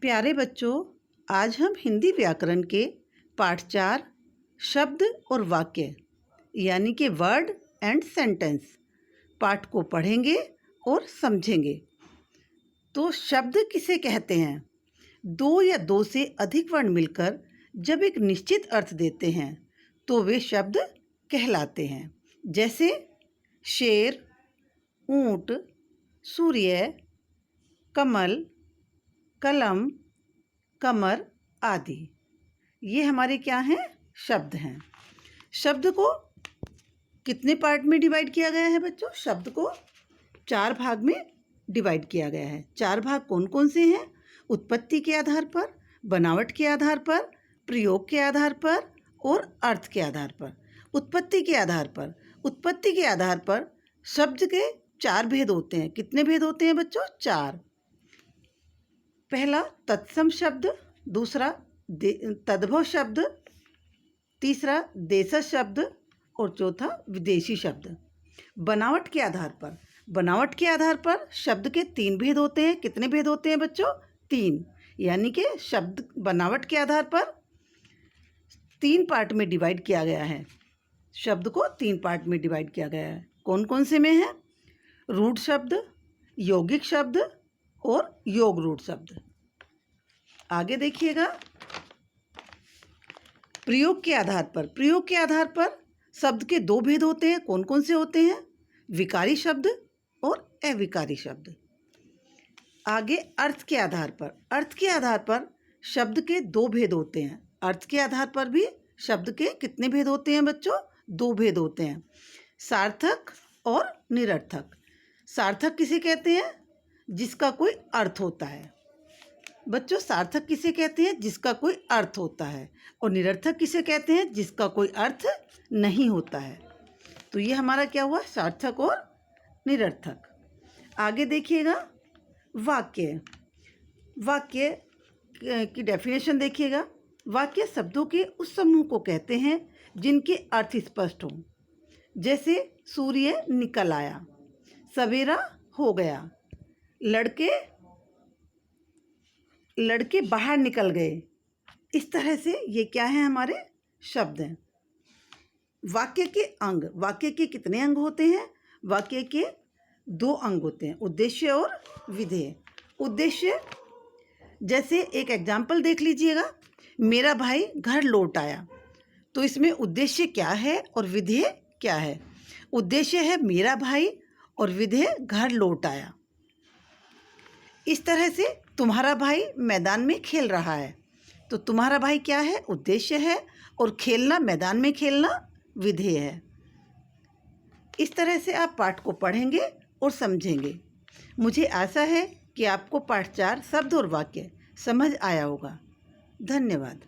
प्यारे बच्चों, आज हम हिंदी व्याकरण के पाठ 4 शब्द और वाक्य यानी कि वर्ड एंड सेंटेंस पाठ को पढ़ेंगे और समझेंगे। तो शब्द किसे कहते हैं? दो या दो से अधिक वर्ण मिलकर जब एक निश्चित अर्थ देते हैं तो वे शब्द कहलाते हैं। जैसे शेर, ऊंट, सूर्य, कमल, कलम, कमर आदि। ये हमारे क्या हैं? शब्द हैं। शब्द को कितने पार्ट में डिवाइड किया गया है बच्चों? शब्द को 4 भाग में डिवाइड किया गया है। 4 भाग कौन कौन से हैं? उत्पत्ति के आधार पर, बनावट के आधार पर, प्रयोग के आधार पर और अर्थ के आधार पर। उत्पत्ति के आधार पर शब्द के 4 भेद होते हैं। कितने भेद होते हैं बच्चों? 4। पहला तत्सम शब्द, दूसरा तद्भव शब्द, तीसरा देशज शब्द और चौथा विदेशी शब्द। बनावट के आधार पर शब्द के 3 भेद होते हैं। कितने भेद होते हैं बच्चों? 3। यानी कि शब्द बनावट के आधार पर 3 पार्ट में डिवाइड किया गया है। शब्द को 3 पार्ट में डिवाइड किया गया है। कौन कौन से में है? रूढ़ शब्द, यौगिक शब्द और योग रूढ़ शब्द। आगे देखिएगा, प्रयोग के आधार पर शब्द के 2 भेद होते हैं। कौन कौन से होते हैं? विकारी शब्द और अविकारी शब्द। आगे अर्थ के आधार पर शब्द के 2 भेद होते हैं। अर्थ के आधार पर भी शब्द के कितने भेद होते हैं बच्चों? 2 भेद होते हैं, सार्थक और निरर्थक। सार्थक किसे कहते हैं? जिसका कोई अर्थ होता है। बच्चों, सार्थक किसे कहते हैं? जिसका कोई अर्थ होता है। और निरर्थक किसे कहते हैं? जिसका कोई अर्थ नहीं होता है। तो ये हमारा क्या हुआ? सार्थक और निरर्थक। आगे देखिएगा, वाक्य की डेफिनेशन देखिएगा। वाक्य शब्दों के उस समूह को कहते हैं जिनके अर्थ स्पष्ट हों। जैसे सूर्य निकल आया, सवेरा हो गया, लड़के बाहर निकल गए। इस तरह से ये क्या है? हमारे शब्द हैं। वाक्य के कितने अंग होते हैं? वाक्य के 2 अंग होते हैं, उद्देश्य और विधेय। उद्देश्य, जैसे एक एग्जाम्पल देख लीजिएगा, मेरा भाई घर लौट आया। तो इसमें उद्देश्य क्या है और विधेय क्या है? उद्देश्य है मेरा भाई और विधेय घर लौट आया। इस तरह से तुम्हारा भाई मैदान में खेल रहा है, तो तुम्हारा भाई क्या है? उद्देश्य है, और खेलना, मैदान में खेलना विधेय है। इस तरह से आप पाठ को पढ़ेंगे और समझेंगे। मुझे आशा है कि आपको पाठ 4 शब्द और वाक्य समझ आया होगा। धन्यवाद।